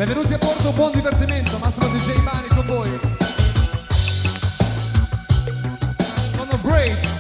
Benvenuti a bordo, buon divertimento, Massimo DJ Bani con voi. Sono Break.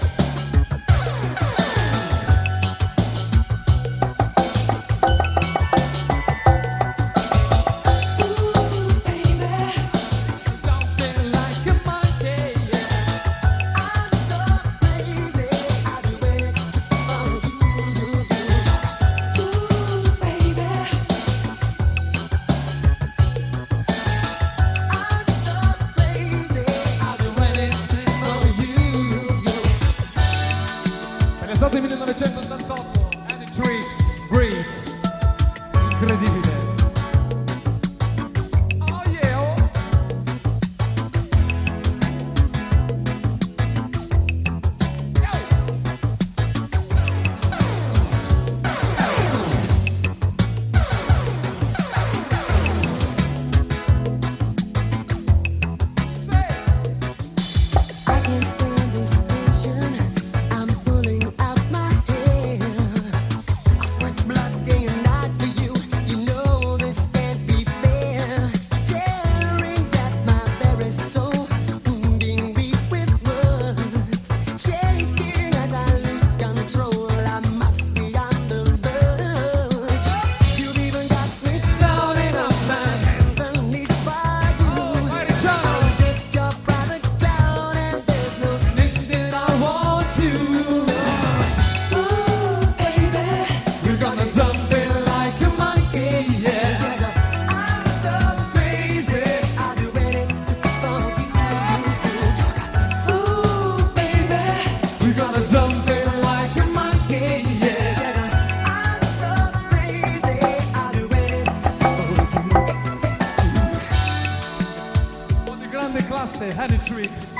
L'estate 1988, Anni Tricks, Breeds, incredibile. Oh yeah, oh. Anni Tricks.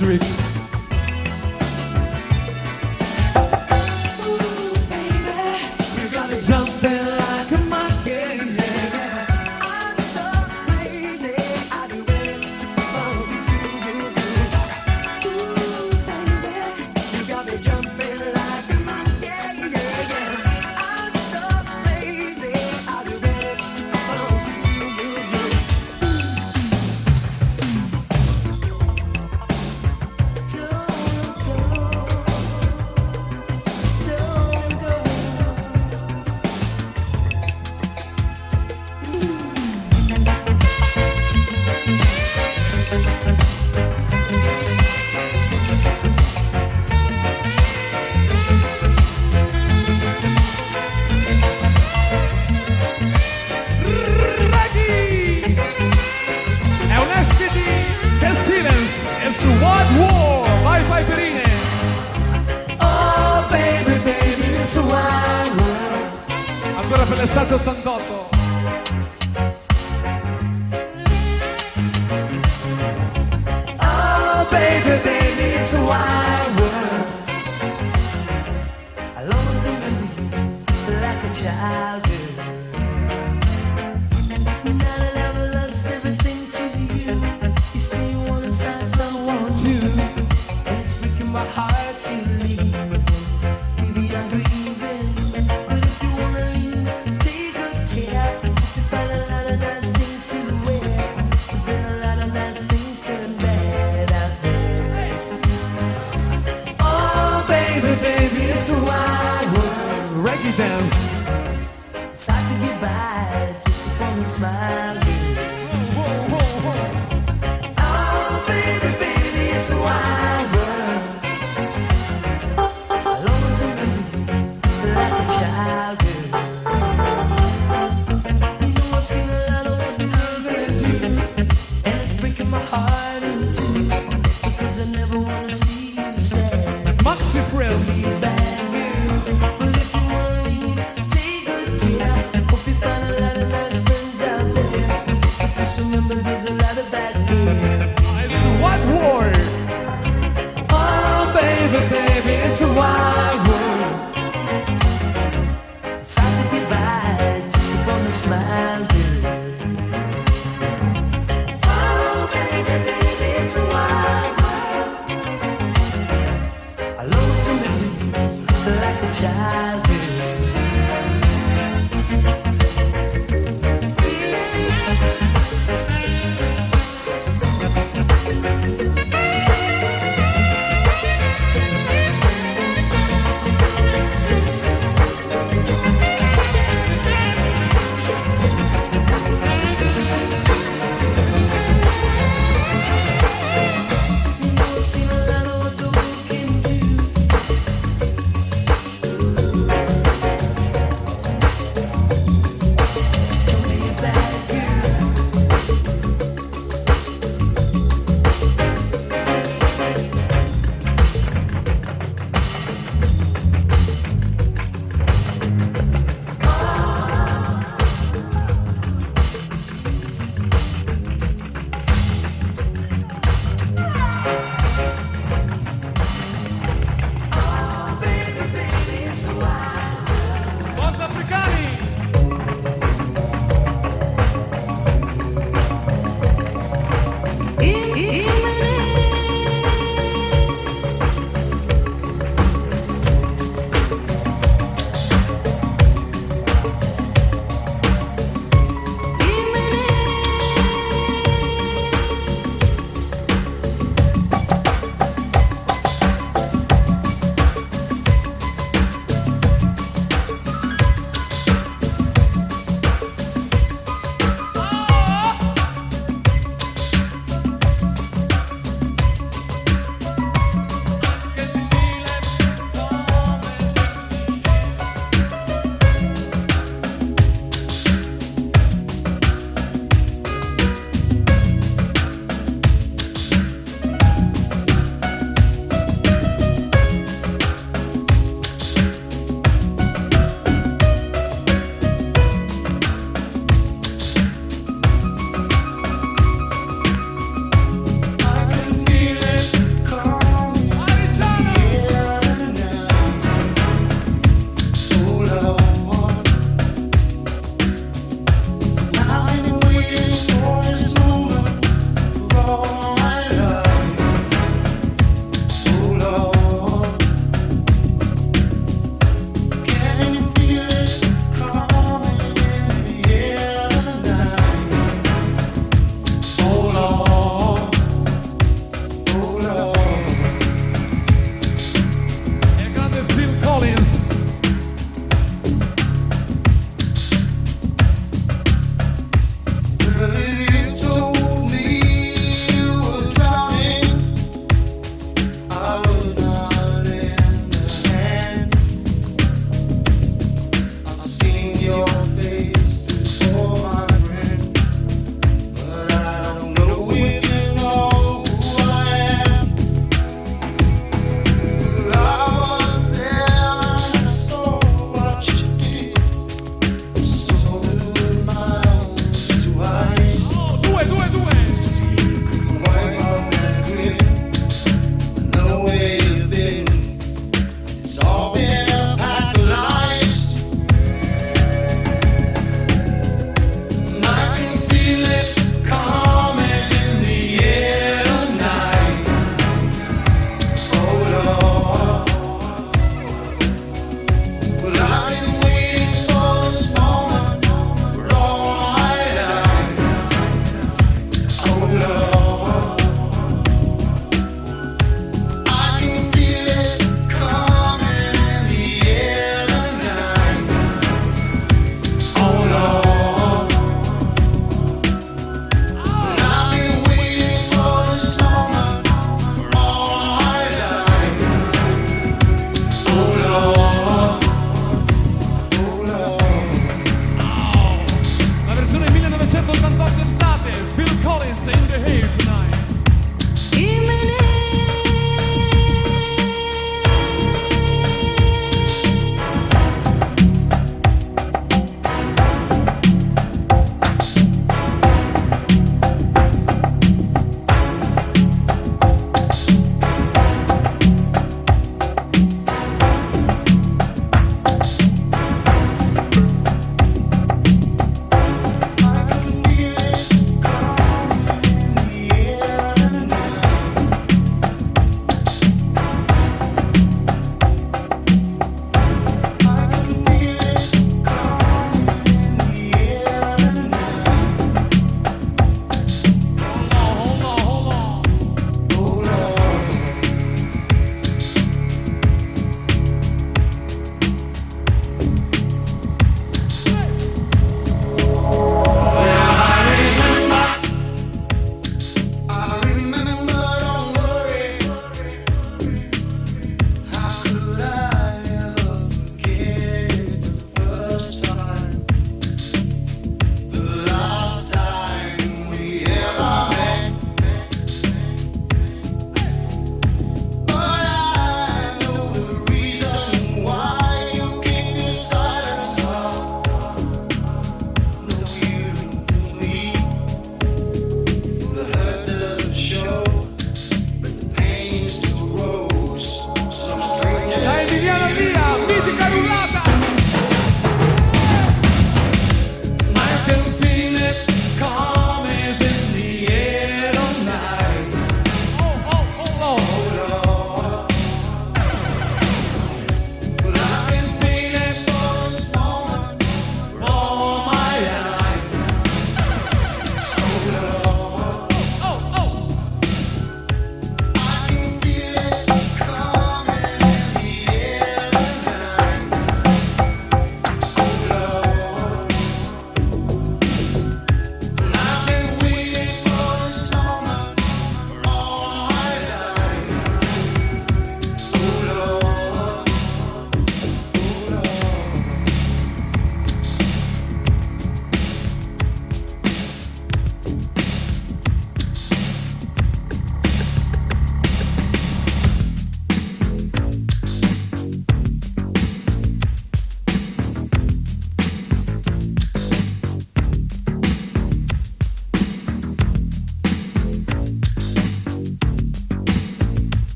Tricks. ancora per l'estate 88. Oh baby, baby, it's a wide world. I'll always remember you like a child girl. Now that I've lost everything to you, you say you wanna start someone new, and it's breaking my heart to leave. Baby, I'm grieving, but if you wanna leave, take good care. You find a lot of nice things to wear, but then a lot of nice things turn bad out there. Oh baby, baby, it's a wide world. Reggae dance. It's hard to get by just upon a smile. Oh baby, baby, it's a wide world. I'll always remember you like a child girl. You know I've seen a lot of what you've been through, and it's breaking my heart in two, because I never wanna see you sad. Maxi Press. Be a bad girl, but if you wanna leave,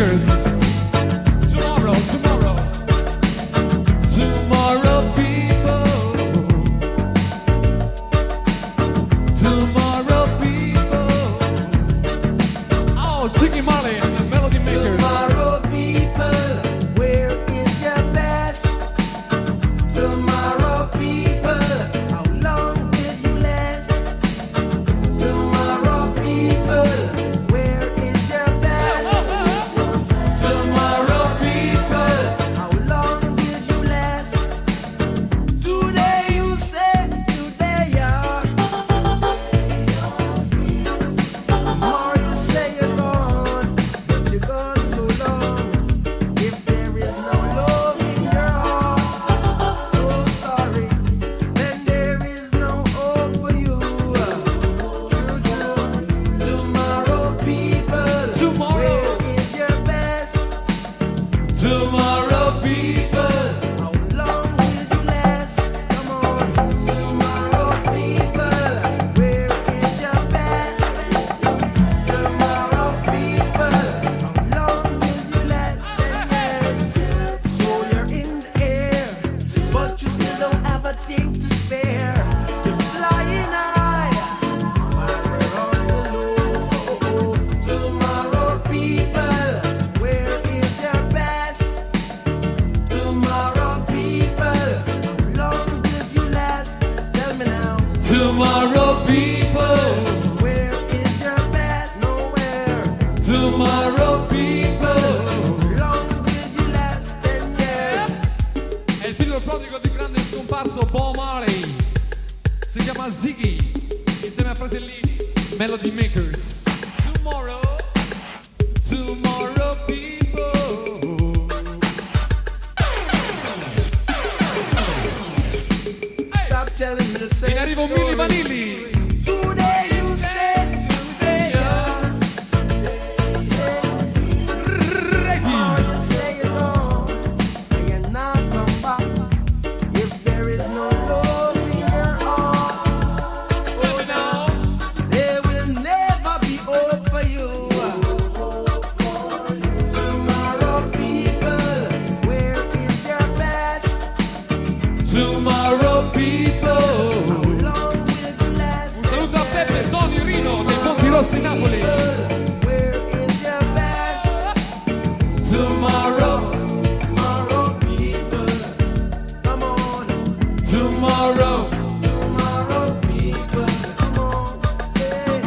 Makers. Tomorrow, tomorrow, tomorrow people. Tomorrow people. Oh, Ziggy Marley and the Melody Makers. Tomorrow people, where is your best? Tomorrow people, how long will you last? Tomorrow people, where is your best? Tomorrow people, how long will you last? Today you say today are. Tomorrow you say you're gone, but you're gone so long. If there is no love in your heart, so sorry, then there is no hope for you. True, true. Tomorrow people, Tomorrow. where is your best? Tomorrow people. How long will you last? Come on. Tomorrow people, where is your best? Tomorrow people, how long will you last? So you're in the air, but you still don't have a thing to spare. You're flying high while we're on the low. Tomorrow people, where is your best? Tomorrow people, how long will you last? Tell me now. Tomorrow people. Where is your best? Nowhere. Tomorrow people. How long will you last? 10 years. È il figlio prodigo di grande scomparso Bob Marley. Si chiama Ziggy, insieme a fratellini Melody Makers. Tomorrow, tomorrow people. Stop telling me the same In arrivo Mili story. Vanilli. Today you said today are. Tomorrow you say you're gone, and you're not come back. If there is no love in your heart, Tell me now. there will never be hope for you. Tomorrow people, where is your best? Tomorrow people. How long will you last? Un saluto a Peppe, Tony, Rino dei Ponti Rossi Napoli. Where is your best? Tomorrow, Tomorrow people, come on. tomorrow. Tomorrow people, come on. Hey,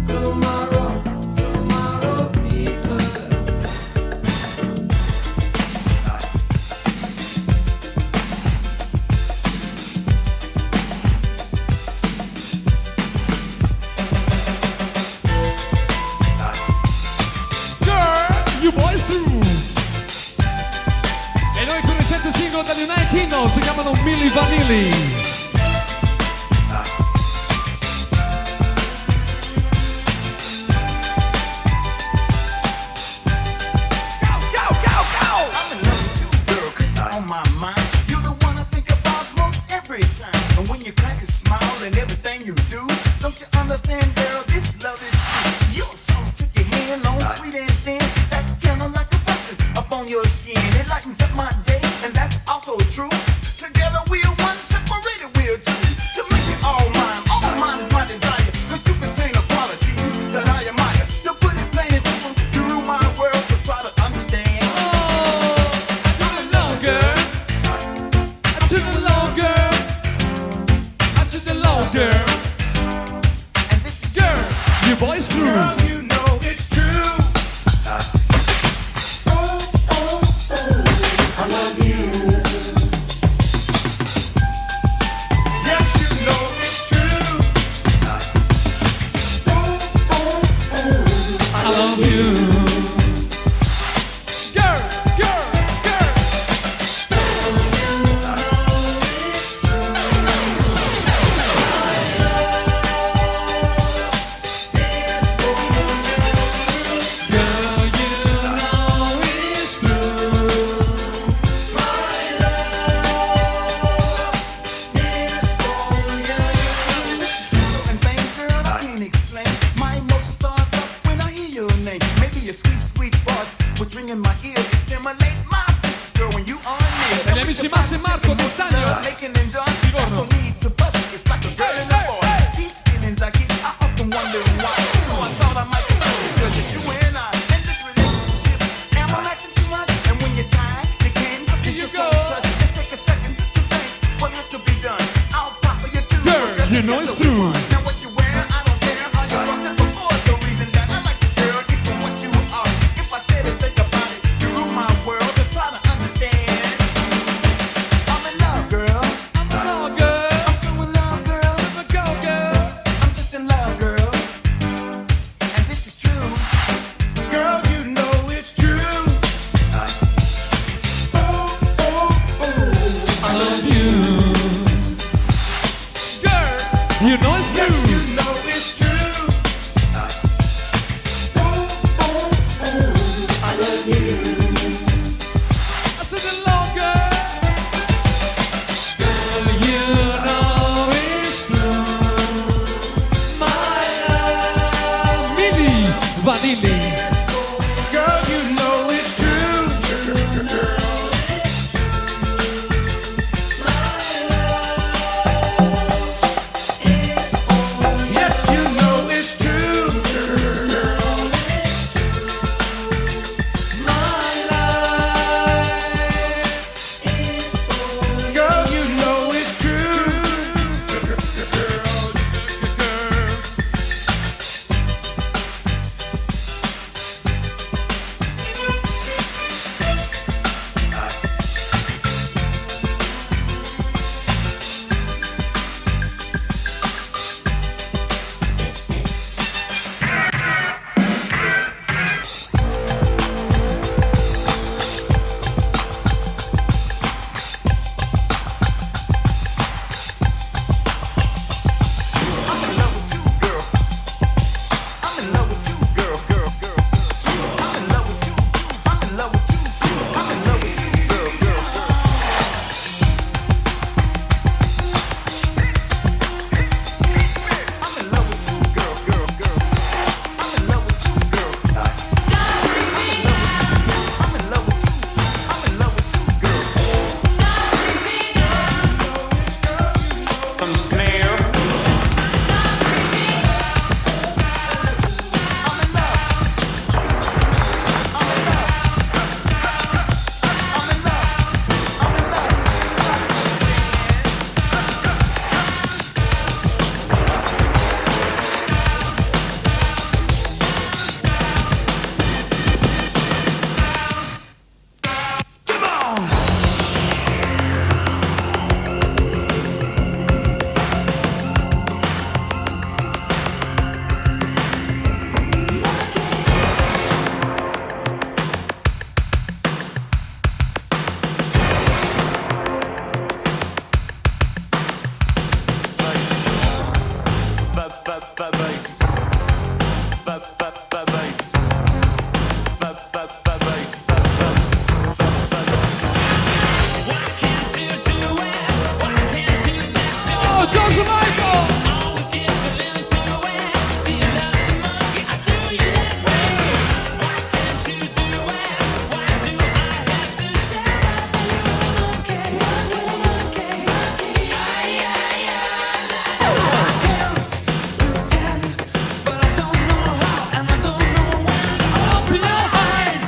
tomorrow, tomorrow people. Girl, you boys through. E noi con il recente singolo dagli United Kingdom si chiamano Mili Vanilli. I'm in love with you, girl, 'cause you're on my mind. You're the one I think about most every time. And when you crack a smile and everything you do, don't you understand, girl, this love is true. You're so sick your hand long, sweet and thin. That's kinda like a blessing up on your skin. It lightens up my day, and that's also true. Together we're one, separated we're two. To make it all mine is my desire. 'Cause you contain a quality that I admire. To put it plain and simple, you rule my world, so try to understand. Girl, And this is girl, you boys through. You know it's true. I love you. Yes, you know it's true. I love you. Girl, girl, girl. It's for You know it's true. Now what you wear, I don't care how you dress it before. The reason that I like you, girl, is for what you are. If I said it, think about it. You rule my world, so try to understand. I'm in love, girl. I'm in love, girl. I'm so in love, girl. I'm a go, girl. I'm just in love, girl. And this is true. Girl, you know it's true. I love you. Girl, you know it's true. You know it's true. I love you. I said the Lord, girl. Girl, you know it's true. My love. Mini Vanille. Girl, you know it's true. Yes, you know it's true. Girl, you know it's true. I'm in love with you, girl. I'm in love with you, girl, girl, girl. I'm in love with you. I'm in love with you. I'm in love with you, girl, girl, girl. I'm in love with you, girl, girl, girl. I'm in love with you, girl. I'm in love with you. I'm in love with you, girl. Some snare. I'm in love. I'm in love. I'm in love. I'm in love. Come on. Oh, George Michael. Open your eyes.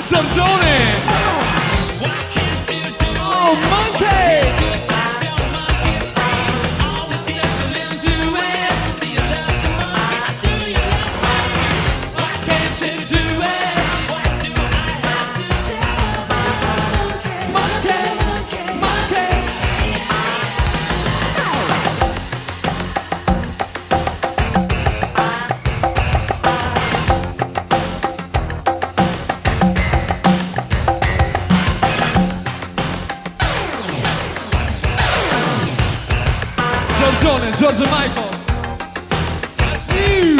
Zanzone. Oh, monkey. Zanzone, George Michael. That's new.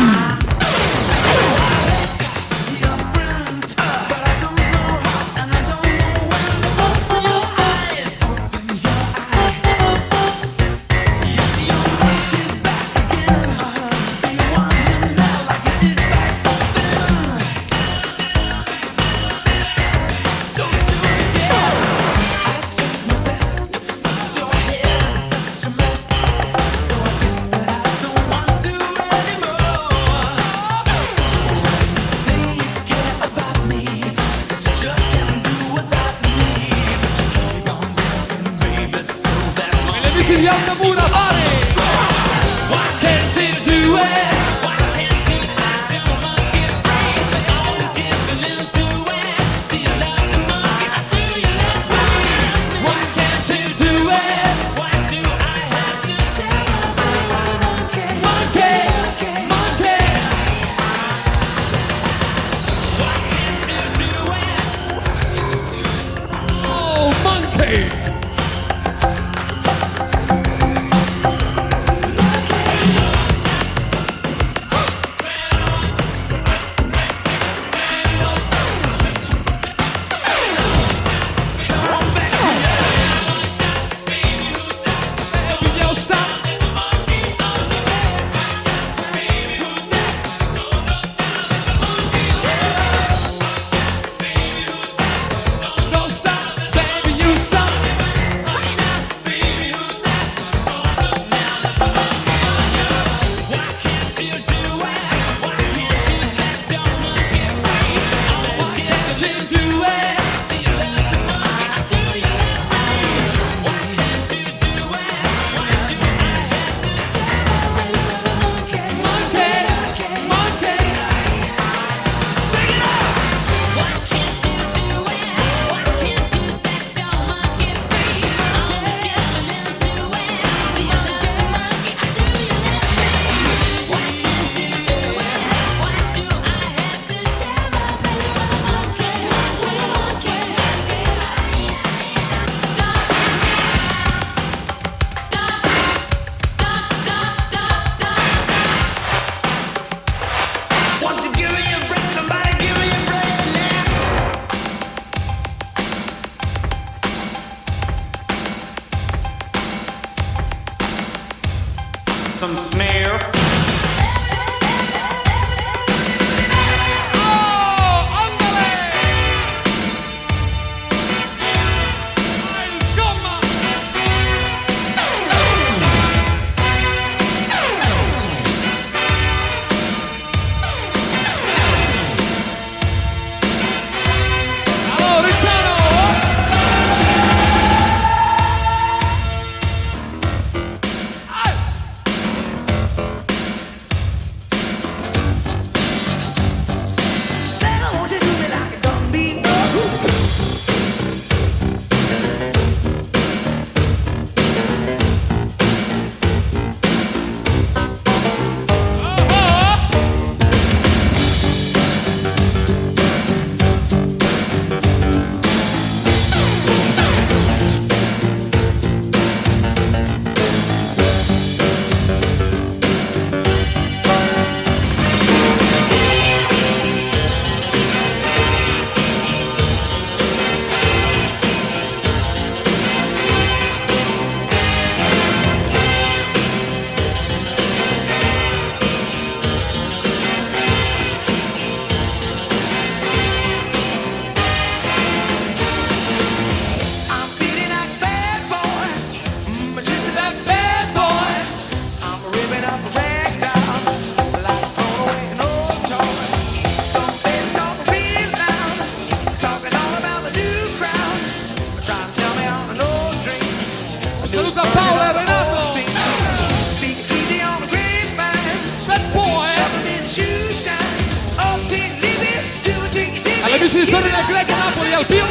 amici di Altamura, Bani! Why can't you do it? Why can't you set your monkey free? Always giving in to it. Do you love the monkey? Do you love me? Why can't you do it? Why do I have to set my monkey? Monkey, monkey. Why can't you do it? Oh, monkey. Some snare. Saluta Paolo e Renato. Alle amici di Torre del Greco Napoli al Pio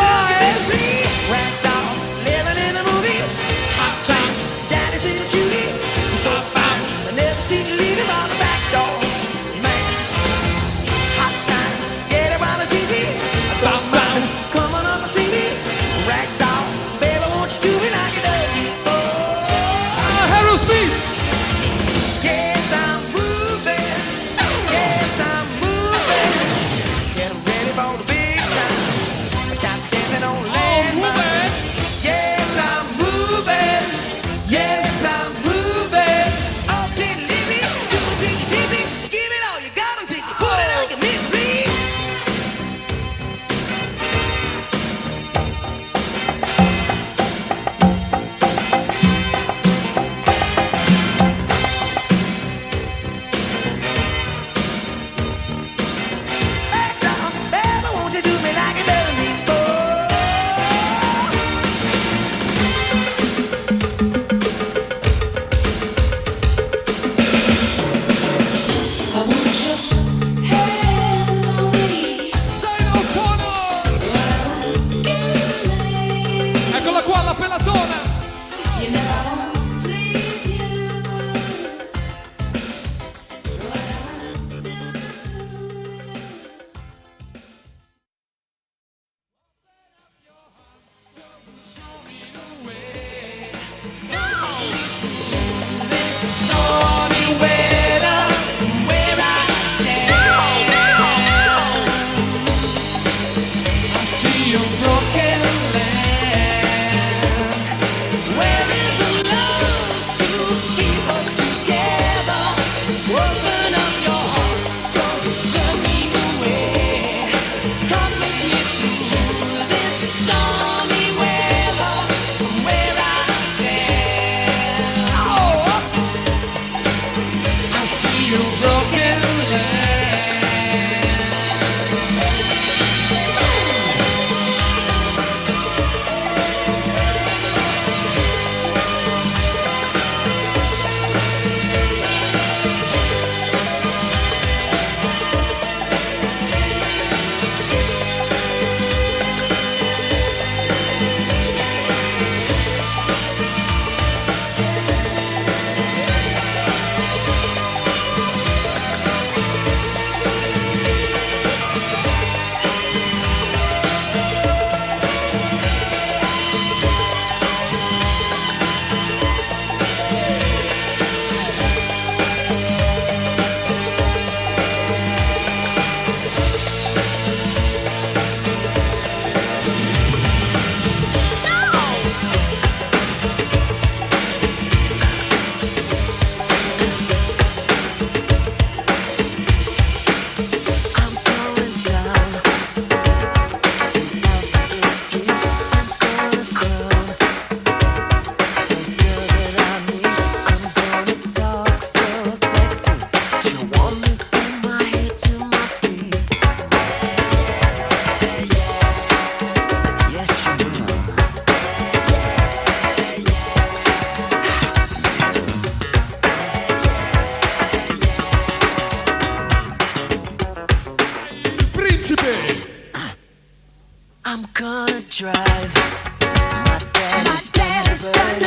drive. My dad is Thunderbird.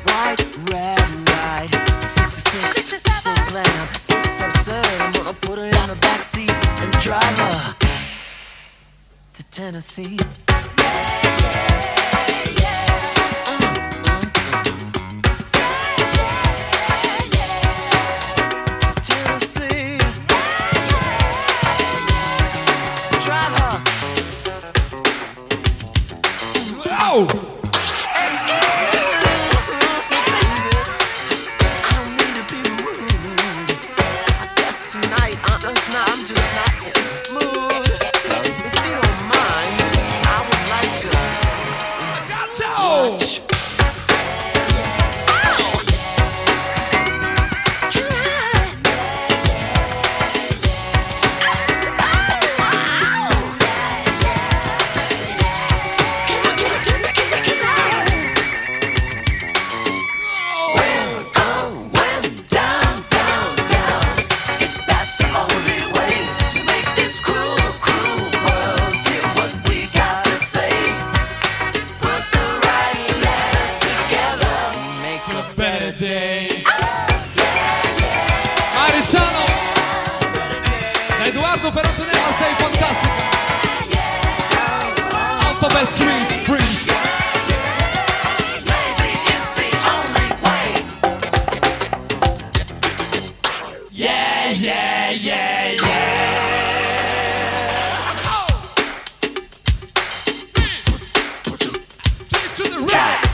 White, red, right. 66, so glam. It's absurd. I'm gonna put her in the backseat and drive her to Tennessee. Tennessee. Drive her. Oh! I'm just not in the mood. So if you don't mind, I would like to watch. Mariciano da Edoardo per Antonella, sei fantastica. Alto best sweet Prince. Yeah, yeah, yeah, yeah. Oh. Take it to the right.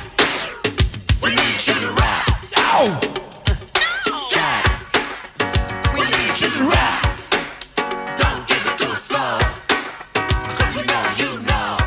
We need you to rap. Oh. Don't give it to us slow. So you know.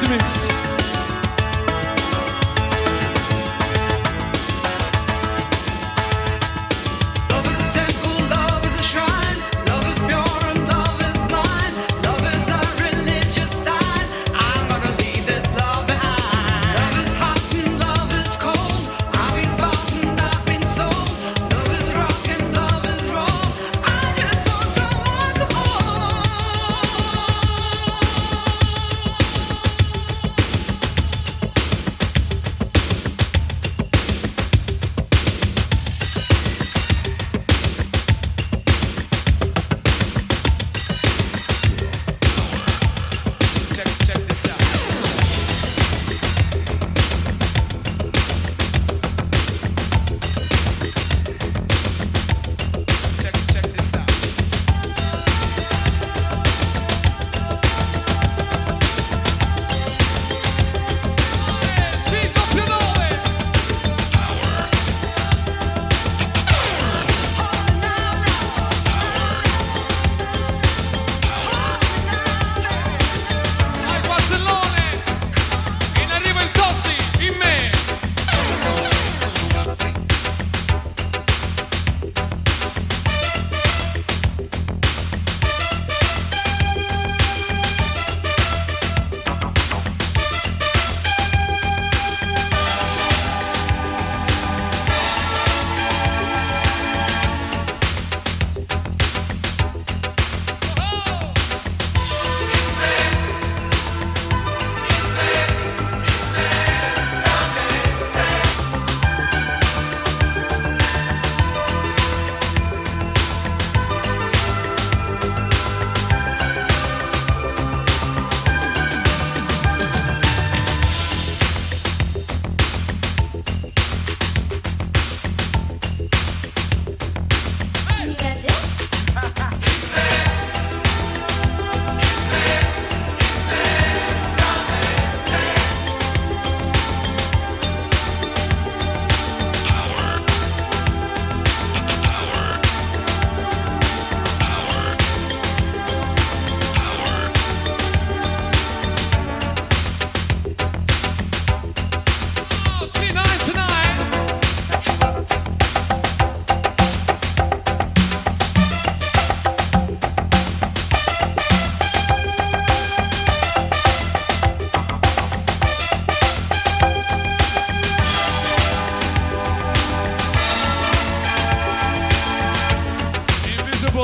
the mix.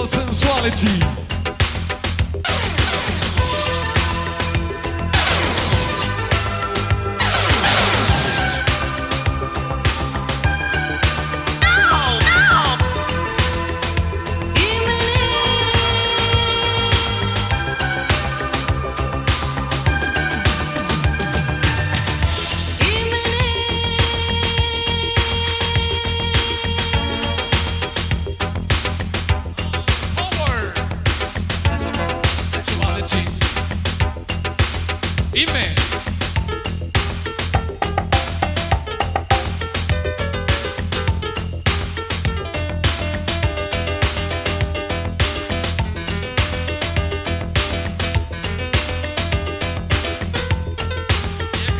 Sensuality. Dime.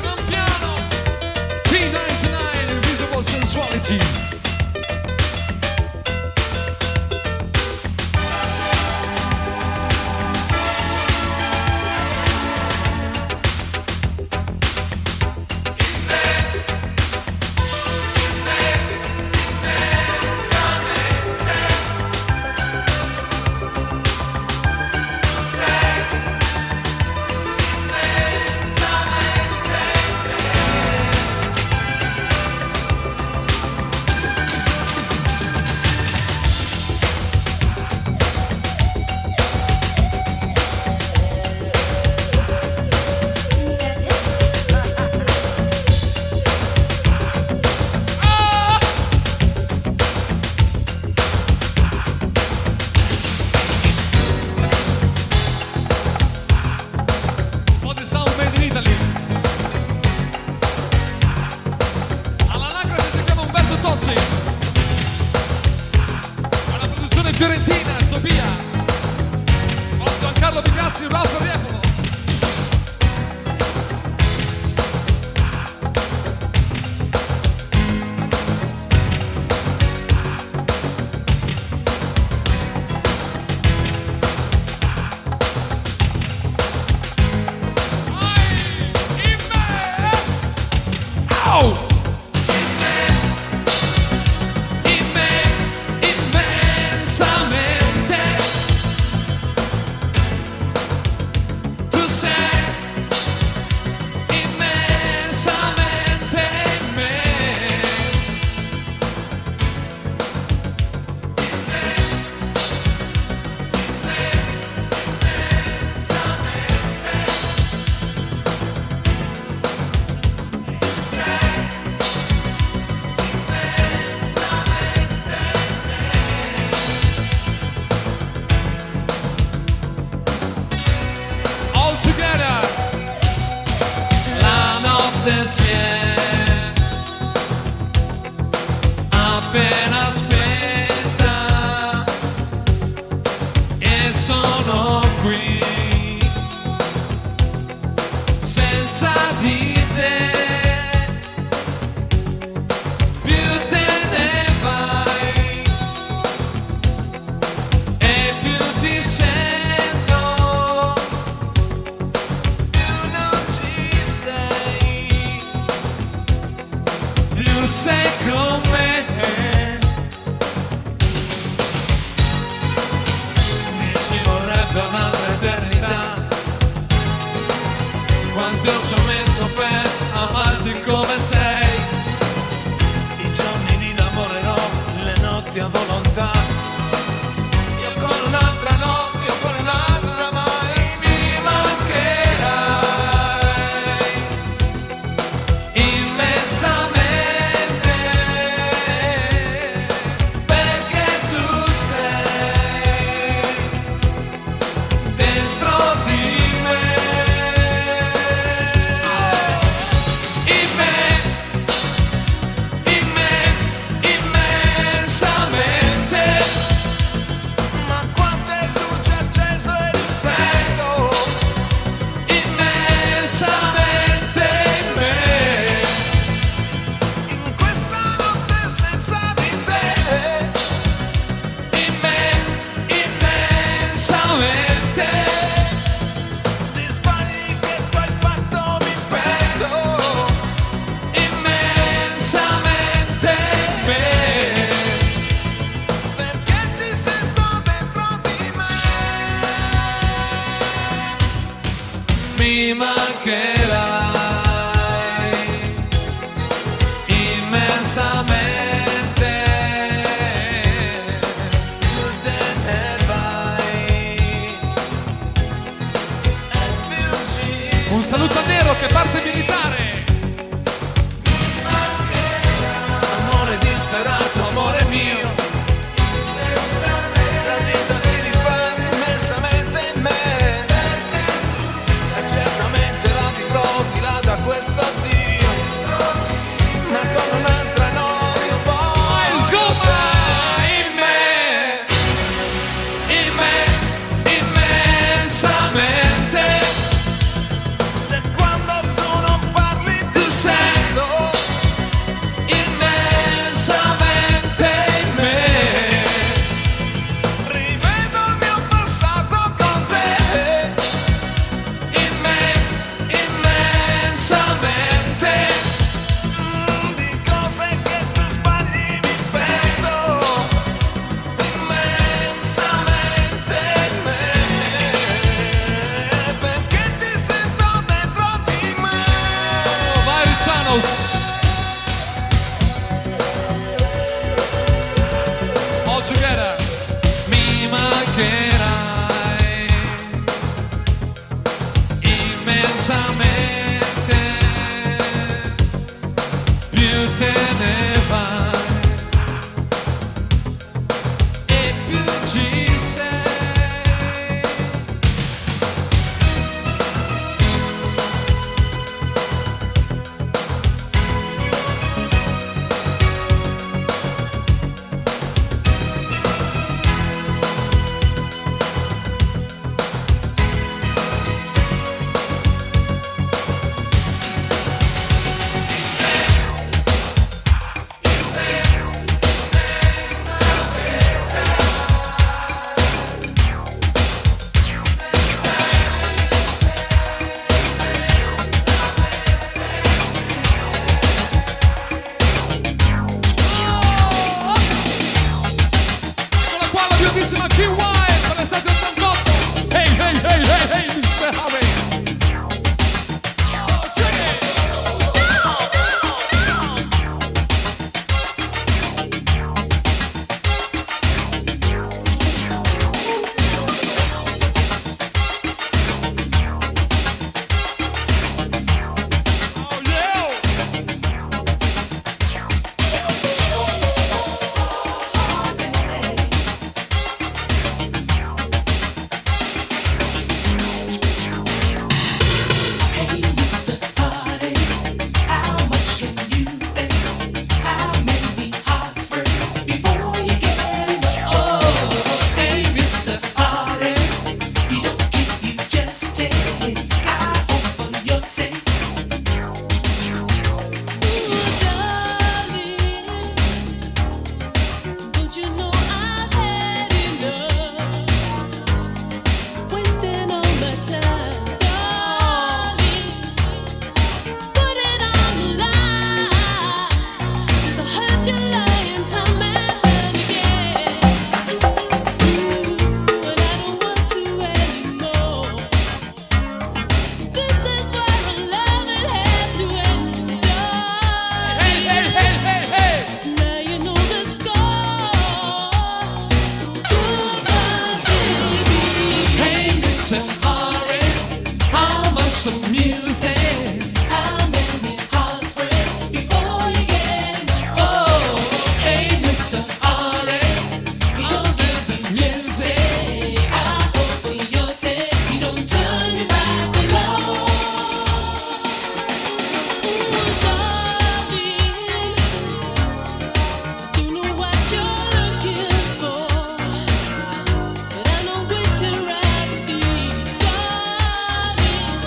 Gran piano. T99 Invisible Sensuality. notte si è appena spenta e sono qui senza di te. Più te ne vai e più ti sento, più non ci sei, più sei con me. Mi ci vorrebbe un'altra eternità. Quanto ci ho messo per amarti come sei. I giorni di d'amore no, le notti a volontà. Io con un'altra no, io con un'altra mai. Mi mancherai immensamente, perché tu sei dentro di me. Immensamente, ma quanta luce acceso e rispetto, immensamente in me, in questa notte senza di te, immensamente, di sbagli che tu hai fatto mi perdo, immensamente in me, perché ti sento dentro di me. Mi mancherai immensamente, più te ne vai e più ci Un saluto a Nero che parte militare. amore disperato, amore mio. La vita si rifà immensamente in me e certamente la vivrò di là da questo addio, ma con un'altra no, io voglio immensamente. Se quando tu non parli ti sento immensamente in me, rivedo il mio passato con te, immensamente, di cose che tu sbagli mi fendo, immensamente in me, perché ti sento dentro di me. Vai Lucianos. All together. Mi mancherai immensamente, più te ne vai e più ci sei. some music. How many hearts break before you get enough? Oh, hey, Mr. Artist, you'll give the music. I hope for your sake you don't turn your back alone. You know what you're looking for, but I know which to right see, darling.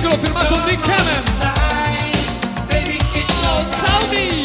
disco l'ho firmato Nick Cannon. Oh, tell me.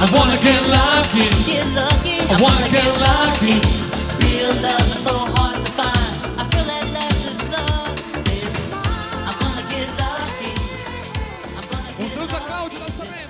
I wanna get lucky. I wanna get lucky. Real love is so hard to find. I feel that love is love. I wanna get lucky. Un saluto a Claudio da Salve.